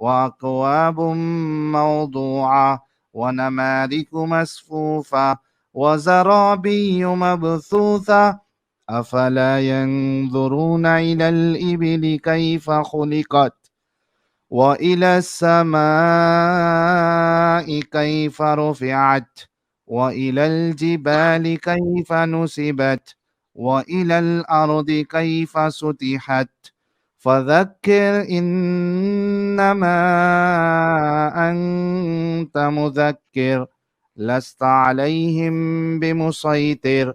وأكواب موضوعة, ونمارق مصفوفة, وزرابي مبثوثة, أفلا ينظرون إلى الإبل كيف خلقت, وإلى السماء كيف رفعت, وإلى الجبال كيف نصبت, وإلى الأرض كيف سطحت, فذكر إنما أنت مذكر, لست عليهم بمسيطر.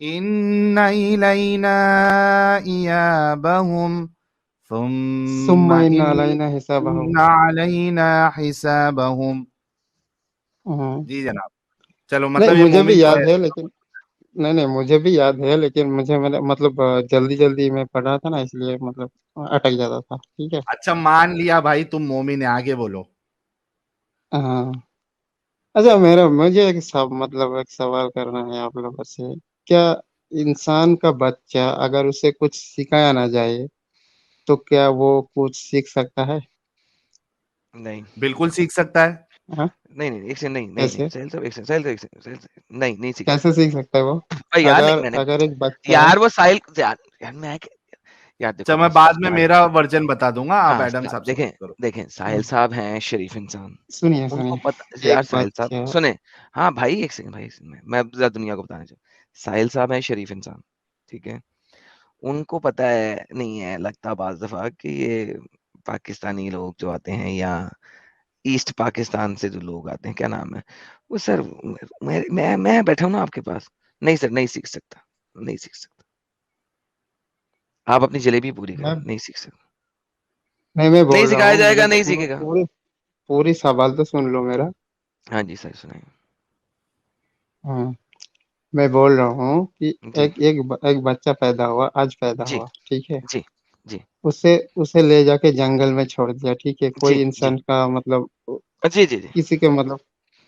ان الینا ایابہم ثم ثم ان ان علینا حسابہم. علینا حسابہم. جی جناب. چلو نہیں مطلب یہ مجھے بھی مومن تو یاد ہے. ہے لیکن نہیں مجھے بھی یاد ہے لیکن مجھے مطلب جلدی جلدی میں پڑھ رہا تھا نا، اس لیے مطلب اٹک جاتا تھا. ٹھیک ہے. اچھا مان لیا بھائی تم مومن ہے، آگے بولو. ہاں. اچھا مجھے مطلب ایک سوال کرنا ہے آپ لوگوں سے. کیا انسان کا بچہ اگر اسے کچھ سکھایا نہ جائے تو کیا وہ کچھ سیکھ سکتا ہے؟ نہیں بالکل سیکھ سکتا ہے. ہاں؟ نہیں ایک سے نہیں کیسے سہیل صاحب، ایک سے سہیل صاحب، نہیں سیکھ کیسے سکتا. سیکھ سکتا ہے وہ؟ یار نہیں اگر میں نے اگر ایک بچہ یار وہ ساحل یار میں یار دیکھو چل میں بعد میں میرا ورژن بتا دوں گا، آپ ہاں ایڈم صاحب سے دیکھیں بات کرو. ساحل صاحب ہیں شریف انسان، سنیے ان کو سنیے پتہ ایک یار ساحل بچہ. صاحب سنیں. ہاں بھائی ایک سیکنڈ بھائی، میں ذرا دنیا کو بتانا چاہوں. ساحل صاحب ہیں شریف انسان، ٹھیک ہے. ان کو پتہ ہے نہیں ہے لگتا بعض دفعہ کہ یہ پاکستانی لوگ جو آتے ہیں یا ایسٹ پاکستان سے جو لوگ آتے ہیں، کیا نام ہے وہ سر، میں بیٹھا ہوں نا آپ کے پاس. نہیں سر نہیں سیکھ سکتا، نہیں سیکھ سکتا. آپ اپنی جلیبی پوری کریں، میں نہیں سیکھ سکتا. میں نہیں بول رہا سکھایا ہوں، جائے مجھے گا، نہیں سیکھے گا. پوری سوال تو سن لو میرا. ہاں جی سر سنائیں. ہاں. میں بول رہا ہوں کہ جی ایک بچہ پیدا ہوا، آج پیدا جی ہوا، ٹھیک ہے. جی جی اسے لے جا کے جنگل میں چھوڑ دیا، ٹھیک ہے. جی کوئی جی انسان کا مطلب جی جی جی کسی کے مطلب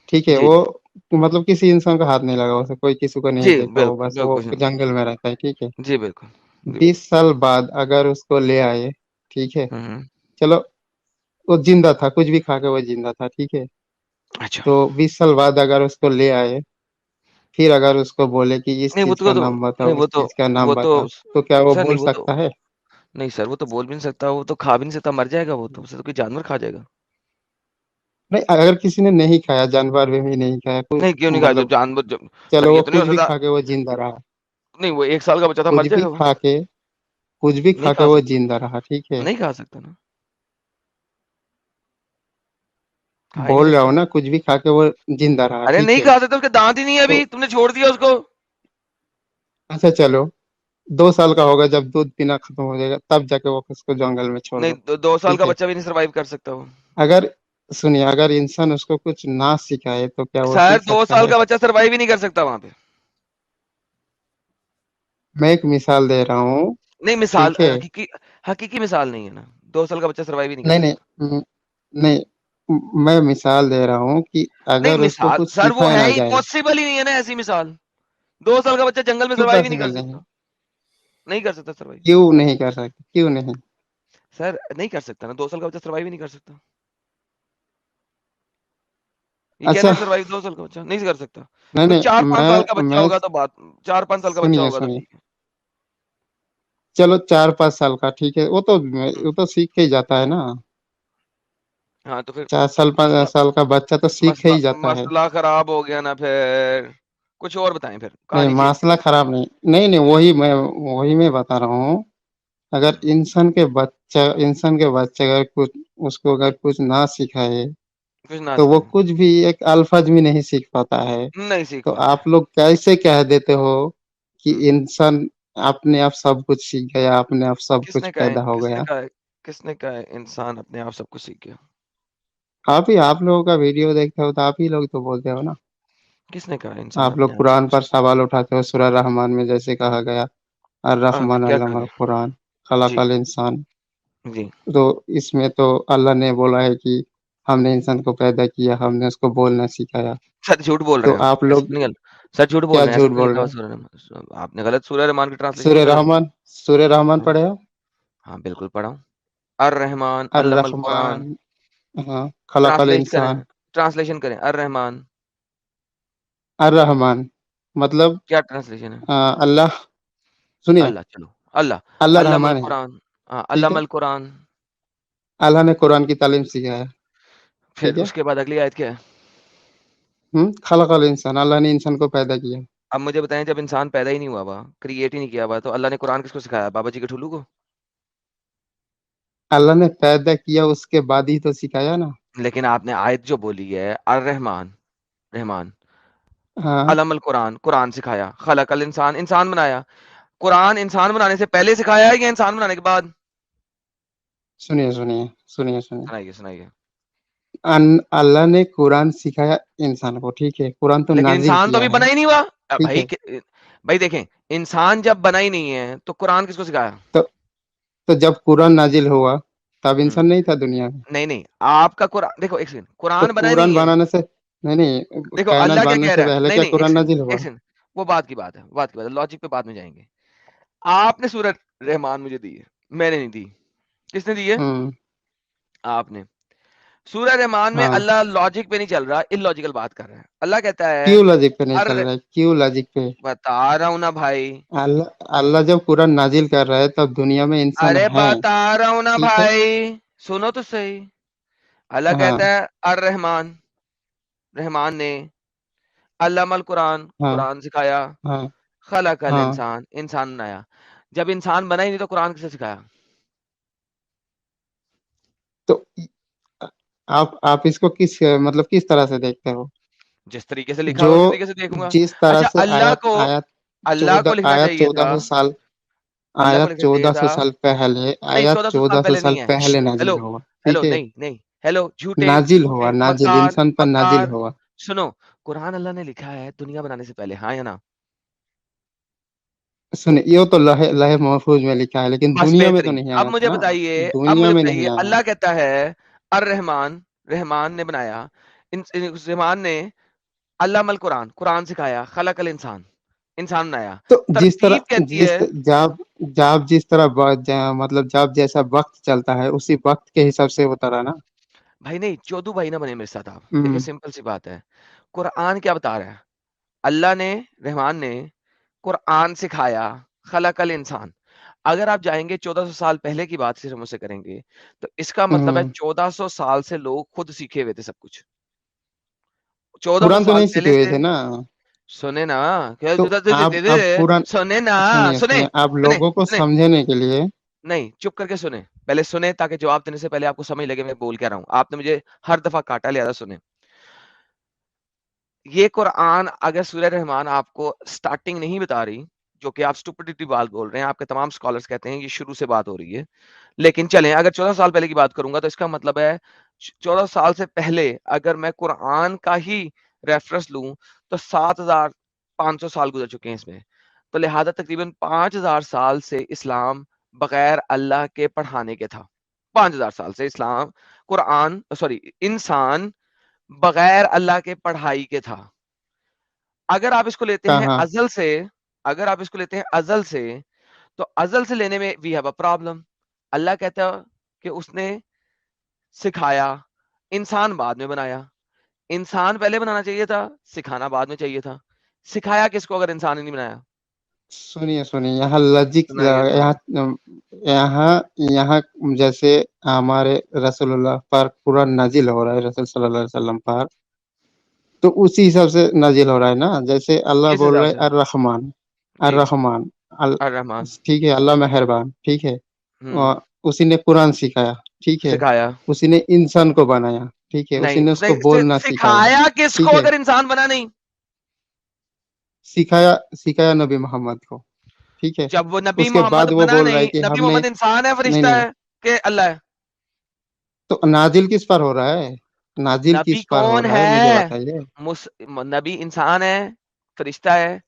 ٹھیک ہے، جی وہ جی مطلب کسی انسان کا ہاتھ نہیں لگا اسے، کوئی کسی کو نہیں جی دیکھا، وہ بالکل بس وہ بالکل جنگل میں رہتا ہے، ٹھیک ہے. جی بالکل جی 20 سال بعد اگر اس کو لے آئے، ٹھیک ہے. بالکل. چلو وہ زندہ تھا، کچھ بھی کھا کے وہ زندہ تھا، ٹھیک ہے. اچھا تو 20 سال بعد اگر اس کو لے آئے، پھر اگر اس کو بولے کہ اس نہیں وہ چیز کا تو نام بتاؤ، نہیں اس چیز کا نام وہ تو بتاؤ، تو کیا وہ سر بول نہیں وہ تو سکتا ہے؟ نہیں سر وہ تو بول بھی نہیں سکتا، وہ تو کھا بھی نہیں سکتا، مر جائے گا. وہ تو اسے تو کوئی جانور کھا جائے گا. نہیں اگر کسی نے نہیں کھایا، جانور بھی نہیں کھایا، نہیں کیوں نہیں کھا جو مطلب جانور سر چلو یہ وہ تو نہیں ہو کچھ بھی سکتا. کھا کے وہ زندہ رہا، نہیں وہ 1 سال کا بچہ تھا، مر کچھ جائے بھی گا. وہ کھا کے کچھ بھی نہیں کھا کے کھا وہ سکتا، زندہ رہا، ٹھیک ہے. نہیں کھا سکتا نا، کھا ہی نہیں بول رہا سکتا. ہوں نا، کچھ بھی کھا کے وہ زندہ رہا، ارے ٹھیک نہیں ہے. کھا سکتا، اس کے دانت ہی نہیں ہے، تو ابھی تم نے چھوڑ دیا اس کو. اچھا چلو 2 سال کا ہوگا، جب دودھ پینا ختم ہو جائے گا تب جا کے وہ اس کو جنگل میں چھوڑ نہیں دو، 2 سال کا ٹھیک ہے. بچہ بھی نہیں سروائیو کر سکتا. وہ اگر سنیے، اگر انسان اس کو کچھ نہ سکھائے تو کیا وہ شاید سیکھ دو سکتا سال ہے؟ کا بچہ سروائیو ہی نہیں کر سکتا وہاں پہ. میں ایک مثال دے رہا ہوں، نہیں مثال ٹھیک ہے. حقیقی مثال نہیں ہے نا. 2 سال کا بچہ سروائیو ہی نہیں کر نہیں سکتا. نہیں میں مثال دے رہا ہوں کہ نہیں اگر اس کو مثال کچھ سر وہ سکھایا ہے نہ ہی جائے. پاسبل ہی نہیں ہے نا ایسی مثال. 2 سال کا بچہ جنگل میں کیوں سروائیو ہی نہیں کر پاسبل نہیں ہے؟ سکتا، نہیں کر سکتا سروائیو. کیوں نہیں کر سکتے؟ کیوں نہیں؟ سر نہیں کر سکتا نا، 2 سال کا بچہ سروائیو ہی نہیں کر سکتا. یہ کہنا اچھا سروائیو 2 سال کا بچہ نہیں کر سکتا. نہیں کوئی 4-5 سال کا بچہ میں ہوگا تو بات، 4-5 سال کا بچہ سنیے ہوگا تو سنیے، ٹھیک ہے. چلو 4-5 سال کا ٹھیک ہے، وہ تو سیکھ کے ہی جاتا ہے نا. ہاں تو پھر 4 سال مسئلہ 5 سال کا بچہ تو سیکھ مسئلہ ہی جاتا ہے. مسئلہ خراب ہو گیا نا. پھر کچھ اور بتائیں، پھر نہیں کہانی چینج مسئلہ کریں. خراب نہیں وہی میں بتا رہا ہوں. اگر انسان کے بچے اگر کچھ اس کو اگر کچھ نہ سکھائے کچھ نہ تو وہ سکھائیں، کچھ بھی ایک الفاظ بھی نہیں سیکھ پاتا ہے. نہیں سیکھ تو پاتا ہے. آپ لوگ کیسے کہہ دیتے ہو کہ انسان اپنے آپ سب کچھ سیکھ گیا، اپنے آپ سب کس کچھ نے کہا پیدا ہو گیا؟ کس نے کہا انسان اپنے آپ سب کچھ سیکھ گیا؟ آپ لوگوں کا ویڈیو دیکھتے ہو تو آپ ہی لوگ تو بولتے ہو نا. کس نے کہا انسان آپ لوگ اپنے آپ سب قرآن کچھ پر سیکھ سوال اٹھاتے ہو، سورہ رحمان میں جیسے کہا گیا گیا؟ الرحمن کیا علم کہا القرآن گیا؟ خلق جی الانسان. جی تو اس میں تو اللہ نے بولا ہے کہ ہم نے انسان کو پیدا کیا، ہم نے اس کو بولنا سکھایا. سر جھوٹ بول رہے تو ہیں آپ، آپ ایسا لوگ تو نہیں. سر جھوٹ بول کیا رہے ہیں، ایسا جھوٹ تو نہیں بول لکھا رہے ہوا ہیں؟ سورہ رحمان. آپ نے غلط سورہ رحمان کی ٹرانسلیشن کر دی. سورہ رحمان پڑھے ہو؟ ہاں بالکل پڑھا ہوں. الرحمن علم القرآن. الرحمن، ہاں، خلق الانسان. ٹرانسلیشن کریں الرحمن. الرحمن مطلب کیا ٹرانسلیشن ہے؟ اللہ. سنیے، اللہ. چلو اللہ. اللہ علم رحمان ہے، القرآن. ہاں ٹھیک علم ہے. القرآن. اللہ نے قرآن کی تعلیم سکھایا، پھر ٹھیک ہے. اس کے بعد اگلی آیت کیا ہے؟ خلق الانسان، اللہ نے انسان کو پیدا کیا. اب مجھے بتائیں، جب انسان پیدا ہی نہیں ہوا ہوا، کریٹ ہی نہیں کیا ہوا، تو اللہ نے قرآن کس کو سکھایا؟ بابا جی کے ٹھلو کو؟ اللہ نے پیدا کیا اس کے بعد ہی تو سکھایا نا. لیکن آپ نے آیت جو بولی ہے الرحمن رحمان، ہاں علم القرآن، قرآن سکھایا، خلق الانسان، انسان بنایا. قرآن انسان بنانے سے پہلے سکھایا یا انسان بنانے کے بعد؟ سنیے سنیے سنیے سنیے سنائیے سنائیے. اللہ نے قرآن سکھایا انسان کو، ٹھیک ہے، قرآن تو لیکن نازل انسان تو کیا ابھی ہے، بنا ہی نہیں ہوا. ٹھیک ہے، بھائی دیکھیں، انسان جب بنا ہی نہیں ہے تو قرآن کس کو سکھایا؟ تو جب قرآن نازل ہوا تب ہم، انسان نہیں تھا دنیا میں، نہیں نہیں، آپ کا قرآن دیکھو، ایک سیکنڈ، تو قرآن بنا ہی قرآن نہیں ہے. بنانے سے نہیں دیکھو کائنات اللہ کیا بننے کہہ سے رہا ہے، پہلے نہیں کیا نہیں، قرآن نازل ہوا؟ ایک سیکنڈ، وہ بات کی بات ہے، بات کی بات ہے، لاجک پہ بعد میں جائیں گے. آپ نے سورۃ رحمان مجھے دی ہے، میں نے نہیں دی. کس نے دی ہے؟ ہوں، آپ نے. سورہ رحمان میں ہاں، اللہ لاجک پہ نہیں چل رہا، ان لاجیکل بات کر رہا ہے. اللہ کہتا ہے، کیوں لاجک پہ نہیں چل ار رہا ہے؟ کیوں لاجک پہ؟ بتا رہا ہوں نا بھائی، اللہ جب قرآن نازل کر رہا ہے تب دنیا میں انسان ارے ہے، بتا رہا ہوں نا ٹھیک ہے، بھائی، سنو تو صحیح. اللہ ہاں کہتا ہے الرحمان، رحمان نے، علم القرآن، ہاں قرآن سکھایا، ہاں خلق ہاں. الانسان، انسان بنایا. جب انسان بنا ہی نہیں تو قرآن کسے سکھایا؟ تو آپ اس کو کس مطلب کس طرح سے دیکھتے ہو؟ جس طریقے سے لکھا جو ہوا اسی طریقے سے دیکھوں گا. جس طرح اچھا، سے آیات آیات اللہ کو لکھنا آیات چاہیے تھا، 1400 سال اللہ کو آیات لکھنا چاہیے 1400 تھا. سال پہلے نہیں، آیات 1400 سال 1400 پہلے سال نہیں ہے. پہلے نازل ہیلو ہوا، ہیلو، ٹھیک ہے، نہیں نہیں، ہیلو، جھوٹے نازل ہوا، جھوٹے نازل مکار انسان پر نازل مکار. ہوا. سنو، قرآن اللہ نے لکھا ہے دنیا بنانے سے پہلے، ہاں یا نا؟ سنیں، یہ تو لوح محفوظ میں لکھا ہے لیکن بس دنیا میں تو بہترین. نہیں اب آیا تھا مجھے نا، بتائیے، دنیا میں نہیں آیا. اللہ کہتا ہے الرحمان، رحمان نے بنایا، رحمان نے علم القرآن، قرآن سکھایا، خلق الانسان، انسان بنایا. تو جس طرح ترتیب کہتی ہے، جاب جس طرح مطلب جاب جیسا وقت چلتا ہے اسی وقت کے حساب سے ہوتا رہا نا. بھائی نہیں، چودو بھائی نہ بنے میرے ساتھ. آپ دیکھیں، ہوں سمپل سی بات ہے. قرآن کیا بتا رہا ہے؟ اللہ نے، رحمان نے قرآن سکھایا، خلق الانسان. اگر آپ جائیں گے 1400 سال پہلے کی بات صرف مجھ سے کریں گے تو اس کا مطلب ہے ہوں. 1400 سال سے لوگ خود سیکھے ہوئے تھے سب کچھ. 1400 قرآن تو سال نہیں سیکھے پہلے ہوئے سے. تھے نا. سنے نا، تو آپ قرآن سنے نا، سنیے سنے سنیے آپ سنے لوگوں کو سنے سمجھنے کے لیے. نہیں، چپ کر کے سنیں. پہلے سنیں تاکہ جواب دینے سے پہلے آپ کو سمجھ لگے میں بول کیا رہا ہوں. آپ نے مجھے ہر دفعہ کاٹا، لہذا سنیں. یہ قرآن اگر سورہ رحمان آپ کو سٹارٹنگ نہیں بتا رہی، جو کہ آپ سٹوپڈیٹی بات بول رہے ہیں، آپ کے تمام سکالرز کہتے ہیں یہ شروع سے بات ہو رہی ہے، لیکن چلیں اگر 14 سال پہلے کی بات کروں گا تو اس کا مطلب ہے 14 سال سے پہلے اگر میں قرآن کا ہی ریفرنس لوں تو 7500 سال گزر چکے ہیں اس میں. تو لہذا تقریباً 5000 سال سے اسلام بغیر اللہ کے پڑھانے کے تھا. 5000 سال سے اسلام، قرآن، سوری، انسان بغیر اللہ کے پڑھائی کے تھا. اگر آپ اس کو لیتے ہیں کہاں ازل سے، اگر آپ اس کو لیتے ہیں ازل سے، تو ازل سے لینے میں وی ہیو اے پرابلم. اللہ کہتا ہے کہ اس نے سکھایا، انسان بعد میں بنایا. انسان پہلے بنانا چاہیے تھا، سکھانا بعد میں چاہیے تھا. سکھایا کس کو اگر انسان ہی نہیں بنایا؟ سنیے سنیے یہاں لجک سنائیے یہاں سنائیے. یہاں یہاں جیسے ہمارے رسول اللہ پر قرآن نازل ہو رہا ہے، رسول صلی اللہ علیہ وسلم پر، تو اسی حساب سے نازل ہو رہا ہے نا. جیسے اللہ کس بول حساب رہے سے؟ الرحمن، جی، الرحمن الرحمان. ٹھیک ہے، اللہ مہربان، ٹھیک ہے، ہوں، اسی نے قرآن سکھایا، ٹھیک ہے، سکھایا. اسی نے انسان کو بنایا، ٹھیک ہے، اسی نہیں نے اس کو نہیں، بولنا سکھایا، سکھایا کس ٹھیک کو ہے، اگر انسان بنا نہیں؟ سکھایا نبی محمد کو، ٹھیک ہے. جب وہ نبی اس کے محمد بعد وہ بنا بول رہا ہے نہیں، کہ نبی ہم نے محمد انسان ہے، نہیں فرشتہ نہیں، ہے کہ اللہ ہے؟ تو نازل کس پر ہو رہا ہے؟ نازل نبی کس پر ہو کون رہا ہے مجھے ہے؟ بتائیے. نبی انسان ہے، فرشتہ ہے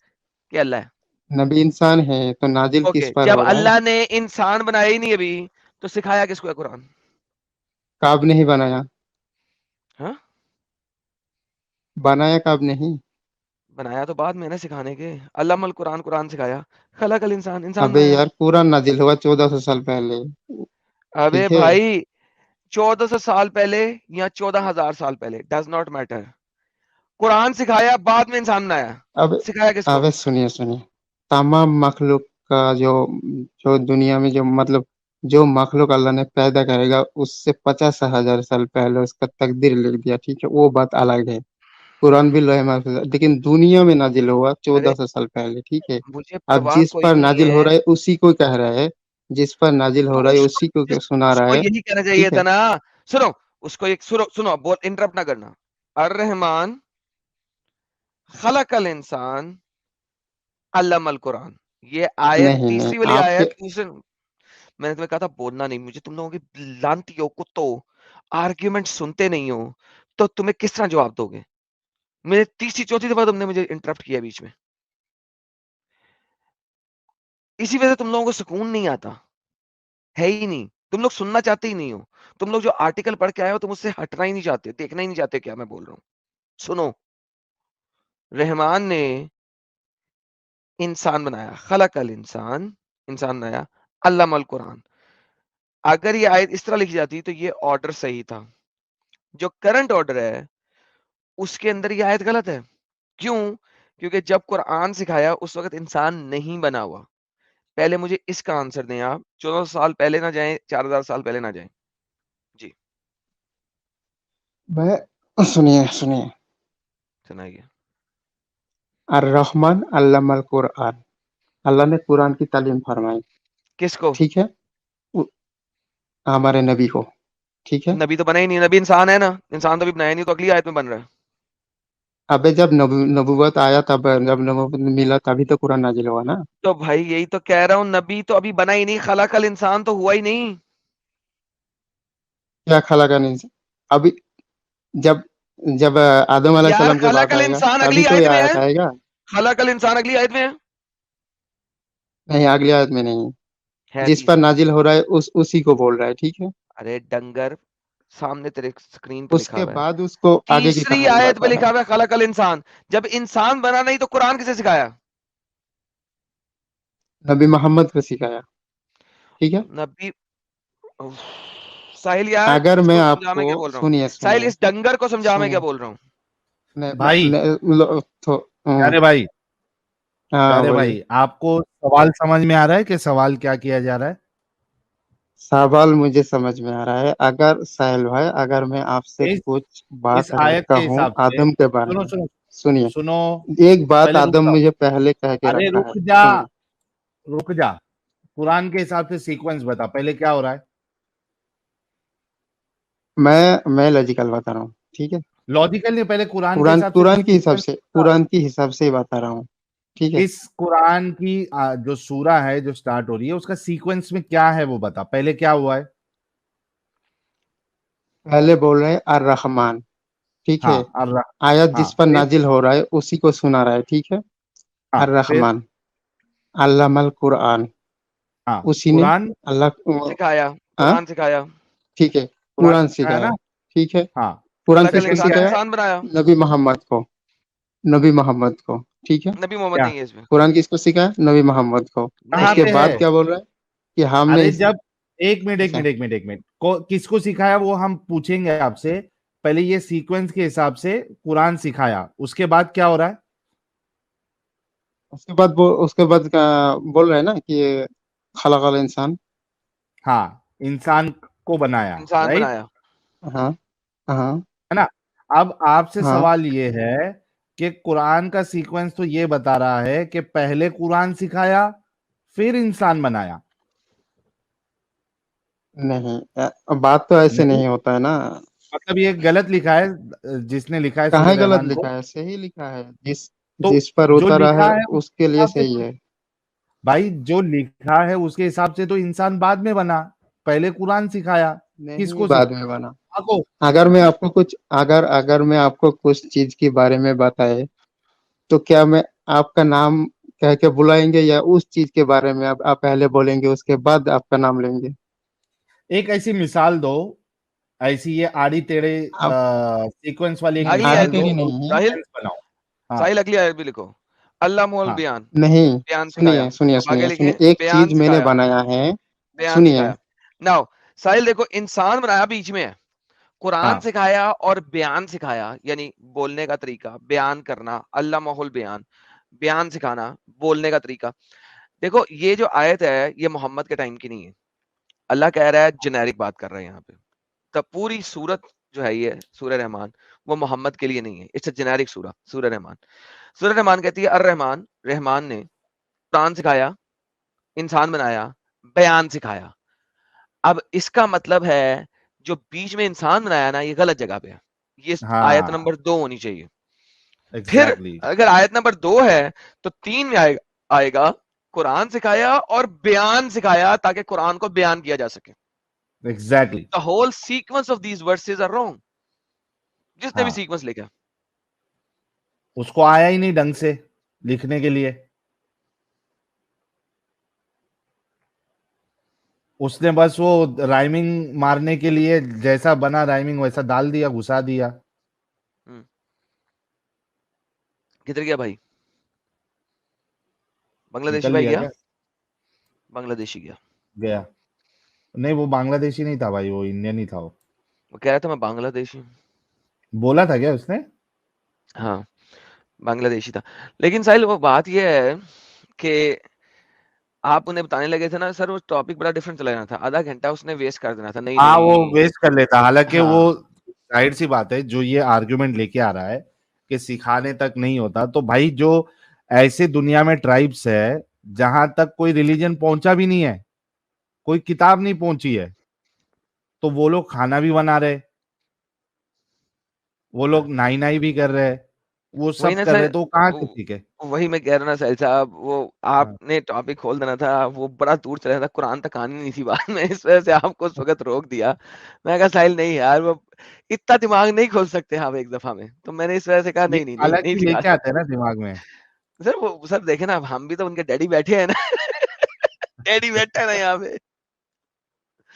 کہ اللہ ہے؟ نبی انسان ہے تو نازل اوکے، کس پر جب ہو رہا ہے؟ اللہ نے انسان بنایا ہی نہیں ابھی تو سکھایا کس کو ہے قرآن؟ کاب نہیں بنایا، ہاں، بنایا کاب نہیں. بنایا تو بعد میں نے سکھانے کے. علم القرآن، قرآن سکھایا، خلق الانسان، انسان ابے بنایا. یار قرآن نازل ہوا 1400 سال پہلے، ابے ٹھیک ہے. بھائی، 1400 سال پہلے یا 14,000 سال پہلے، ڈز ناٹ میٹر. قرآن سکھایا، بعد میں انسان بنایا. اب سکھایا کس کو؟ اب سنیے سنیے، تمام مخلوق کا جو دنیا میں جو مطلب جو مخلوق اللہ نے پیدا کرے گا اس سے 50,000 سال پہلے اس کا تقدیر لکھ دیا، ٹھیک ہے، وہ بات الگ ہے. قرآن بھی لوح محفوظ ہے لیکن دنیا میں نازل ہوا ارے 1400 سال پہلے، ٹھیک ہے. مجھے اب پرواہ جس کوئی پر نہیں نازل ہے. ہو رہا ہے اسی کو کہہ رہا ہے، جس پر نازل تو ہو رہا ہے اسی کو سنا اس رہا کو ہے، یہی کہنا چاہیے ٹھیک ہے. تھا نا. سنو، اس کو ایک سنو، بول انٹرپٹ نہ کرنا. الرحمان، خلق الانسان علم القرآن. یہ آیت نہیں تیسری والی آپ کے آیت میں نے تمہیں کہا تھا بولنا نہیں. مجھے تم لوگوں کی لانتی ہو کتو آرگیومنٹ سنتے نہیں ہو تو تمہیں کس طرح جواب دو گے؟ میرے تیسری چوتھی دفعہ تم نے مجھے انٹرپٹ کیا بیچ میں. اسی وجہ سے تم لوگوں کو سکون نہیں آتا ہے ہی نہیں. تم لوگ سننا چاہتے ہی نہیں ہو. تم لوگ جو آرٹیکل پڑھ کے آئے ہو تم اس سے ہٹنا ہی نہیں چاہتے, دیکھنا ہی نہیں چاہتے کیا میں بول رہا ہوں. سنو, رحمان نے انسان بنایا, خلق الانسان, انسان بنایا, علم القرآن. اگر یہ آیت اس طرح لکھی جاتی تو یہ آرڈر صحیح تھا. جو کرنٹ آرڈر ہے اس کے اندر یہ آیت غلط ہے. کیوں؟ کیونکہ جب قرآن سکھایا اس وقت انسان نہیں بنا ہوا. پہلے مجھے اس کا آنسر دیں آپ. 1400 سال پہلے نہ جائیں, 4000 سال پہلے نہ جائیں. جی میں سنیے سنائیے. الرحمن علم القرآن, اللہ نے قرآن کی تعلیم فرمائی, کس کو؟ ٹھیک ہے, ہمارے نبی کو, ٹھیک ہے. نبی تو بنا ہی نہیں. نبی انسان ہے نا, انسان تو ابھی بنایا نہیں, تو اگلی آیت میں بن رہا ہے. ابے جب نبوت آیا تب, جب نبوت ملا تبھی تو قرآن نازل ہوا نا. تو بھائی یہی تو کہہ رہا ہوں, نبی تو ابھی بنا ہی نہیں, خلق الانسان تو ہوا ہی نہیں. کیا خلق نہیں ابھی, جب جب آدم علیہ یار السلام کی خلق بات آئے گا الانسان تبھی اگلی تو آیت یہ میں ہے. آیت آئے گا. خلق الانسان اگلی آیت میں ہے. نہیں, اگلی آیت میں نہیں, ہے جس پر تیسری میں. نازل ہو رہا ہے اسی کو بول رہا ہے, ٹھیک ہے. ارے ڈنگر, سامنے تیرے اسکرین پہ اس لکھا کے ہوا ہے, بعد اس کو آگے کی تیسری کہانی آیت پہ بتا رہا لکھا ہوا ہے خلق الانسان. جب انسان بنا نہیں تو قرآن کسے سکھایا؟ ہے, نبی محمد کو سکھایا, ٹھیک ہے. نبی. ساحل یار اگر اس میں کو آپ سمجھا, میں کو کیا بول رہا ہوں. سنیے ساحل اس ڈنگر کو سمجھا میں کیا بول رہا ہوں. بھائی ہوں, پیارے بھائی, ہاں پیارے بولیے. بھائی, آپ کو سوال سمجھ میں آ رہا ہے کہ سوال کیا کیا جا رہا ہے؟ سوال مجھے سمجھ میں آ رہا ہے. اگر ساحل بھائی, اگر میں آپ سے اس کچھ اس بات اگر آیت کے کہوں حساب سے, آدم کے بارے سنو میں, سنو سنیے, سنو, ایک بات پہلے رک آدم جاؤ, مجھے پہلے کہہ کے ارے رکھا ہے, رک جا, سنیے. رک جا. قرآن کے حساب سے سیکوینس بتا, پہلے کیا ہو رہا ہے. میں لاجیکل بتا رہا ہوں, ٹھیک ہے. لاجیکل نہیں, پہلے قرآن کے حساب سے قرآن کی حساب سیکوینس. سے, قرآن کی حساب سے ہی بتا رہا ہوں, ٹھیک ہے. اس قرآن کی جو سورہ ہے جو سٹارٹ ہو رہی ہے اس کا سیکوینس میں کیا ہے وہ بتا, پہلے کیا ہوا ہے. پہلے بول رہے ہیں الرحمن, ٹھیک ہاں ہے. آیت ہاں جس پر پھر, نازل ہو رہا ہے اسی کو سنا رہا ہے, ٹھیک ہے. ہاں پھر, الرحمن علم القرآن, ہاں اسی نے قرآن اللہ, سکھایا, ہاں قرآن سکھایا. ٹھیک ہے, قرآن قرآن ہے نا. سکھایا, ٹھیک ہے. ہاں, قرآن خلق کس کو سیکنڈ کیا الانسان, سکھایا؟ ہے. انسان بنایا. نبی محمد کو, نبی محمد کو, ٹھیک ہے. نبی محمد کیا نہیں ہے اس میں. قرآن کس کو سکھایا؟ نبی محمد کو. اس کہاں نہیں کے پہ بعد ہے. کیا بول رہا ہے کہ ہم نے ارے جب, ایک منٹ ایک اچھا, منٹ ایک منٹ ایک منٹ, کس کو سکھایا وہ ہم پوچھیں گے آپ سے. پہلے یہ سیکوینس کے حساب سے قرآن سکھایا, اس کے بعد کیا ہو رہا ہے. اس کے بعد بول رہے ہیں نا کہ خلق الانسان. ہاں, انسان کو بنایا, انسان رائٹ بنایا. ہاں ہاں ہے نا. اب آپ سے ہاں, سوال یہ ہے کہ قرآن کا سیکوینس تو یہ بتا رہا ہے کہ پہلے قرآن سکھایا پھر انسان بنایا. نہیں, بات تو ایسے نہیں, نہیں ہوتا ہے نا. مطلب یہ غلط لکھا ہے, جس نے لکھا ہے کہاں سورہ غلط رحمان کو. لکھا ہے؟ صحیح لکھا ہے. تو جس پر جو اترا لکھا ہے ہے اس اس کے کے لیے حساب سے صحیح ہے. بھائی, جو لکھا ہے اس کے حساب سے تو انسان بعد میں بنا, پہلے قرآن سکھایا. کس نہیں, کو بعد میں سکھایا بنا. آپ کو. اگر میں آپ کو کچھ, اگر میں آپ کو کچھ چیز کے بارے میں بتائے تو کیا میں آپ کا نام کہہ کے بلائیں گے, یا اس چیز کے بارے میں آپ پہلے بولیں گے اس کے بعد آپ کا نام لیں گے؟ ایک ایسی مثال دو, ایسی یہ آڑی ٹیڑے آپ سیکوینس والی ایک اگلی آڑی مثال آیت دو, بھی, ٹیڑھی اور نہیں ہے. ساحل, سیکوینس بناؤ. ہاں ساحل اگلی آیت بھی لکھو. علامہ ہاں, البیان, نہیں. بیان سکھایا. سنیے سنیے آگے سنیے سنیے, لکھیں ایک بیان چیز میں نے سکھایا, بنایا ہے. بیان سنیے, سکھایا. ناؤ ساحل دیکھو, انسان بنایا بیچ میں ہے, ہاں, قرآن سکھایا اور بیان سکھایا, یعنی بولنے کا طریقہ, بیان کرنا, علامہ البیان, بیان سکھانا, بولنے کا طریقہ. دیکھو یہ جو آیت ہے یہ محمد کے ٹائم کی نہیں ہے. اللہ کہہ رہا ہے جنیرک بات کر رہے ہیں یہاں پہ. تب پوری سورت جو ہے یہ سورہ رحمان وہ محمد کے لیے نہیں ہے. اٹس اے جنیرک سورہ, سورہ رحمان. سورہ رحمان کہتی ہے الرحمان, رحمان نے قرآن سکھایا, انسان بنایا, بیان سکھایا. اب اس کا مطلب ہے جو بیچ میں انسان بنایا نا یہ غلط جگہ پہ ہے. یہ آیت ہاں, نمبر 2 ہونی چاہیے. پھر Exactly. اگر آیت نمبر 2 ہے تو 3 میں آئے گا قرآن سکھایا اور بیان سکھایا تاکہ قرآن کو بیان کیا جا سکے. Exactly. The whole sequence of these verses are wrong. جس نے بھی ہاں سیکوینس لکھا اس کو آیا ہی نہیں ڈھنگ سے لکھنے کے لیے, اس نے بس وہ رائمنگ مارنے کے لیے جیسا بنا رائمنگ ویسا ڈال دیا, گھسا دیا. کدھر گیا بھائی؟ بنگلہ دیشی نکل بھائی گیا گیا؟ کیا؟ بنگلہ دیشی گیا. گیا نہیں, وہ بنگلہ دیشی نہیں تھا بھائی, وہ انڈین ہی تھا. وہ وہ کہہ رہا تھا میں بنگلہ دیشی ہوں. بولا تھا کیا اس نے؟ ہاں بنگلہ دیشی تھا. لیکن ساحل وہ بات یہ ہے کہ آپ انہیں بتانے لگے تھے نا سر وہ ٹاپک بڑا ڈفرنٹ چلا جانا تھا, آدھا گھنٹہ اس نے ویسٹ کر دینا تھا. نہیں ہاں وہ نہیں ویسٹ کر لیتا, حالانکہ ہاں وہ ظاہر سی بات ہے جو یہ آرگیومنٹ لے کے آ رہا ہے کہ سکھانے تک نہیں ہوتا, تو بھائی جو ایسے دنیا میں ٹرائبس ہے جہاں تک کوئی ریلیجن پہنچا بھی نہیں ہے, کوئی کتاب نہیں پہنچی ہے, تو وہ لوگ کھانا بھی بنا رہے, وہ لوگ نائی نائی بھی کر رہے, وہ وہی سب نا کر سر, رہے, تو وہ کہاں سے سیکھے؟ وہی میں کہہ رہا نا ساحل صاحب, وہ ہاں. آپ نے ٹاپک کھول دینا تھا, وہ بڑا دور چلا تھا, قرآن تک آنی نہیں تھی بات میں, اس وجہ سے آپ کو اس وقت روک دیا. میں کہا ساحل نہیں یار وہ اتنا دماغ نہیں کھول سکتے آپ ایک دفعہ میں, تو میں نے اس وجہ سے کہا یہ نہیں نہیں نہیں الگ نہیں ہی فی لے الحال. کے آتے ہیں نا دماغ میں. سر وہ سر دیکھیں نا, ہم بھی تو ان کے ڈیڈی بیٹھے ہیں نا, ڈیڈی بیٹھا ہے نا یہاں پہ.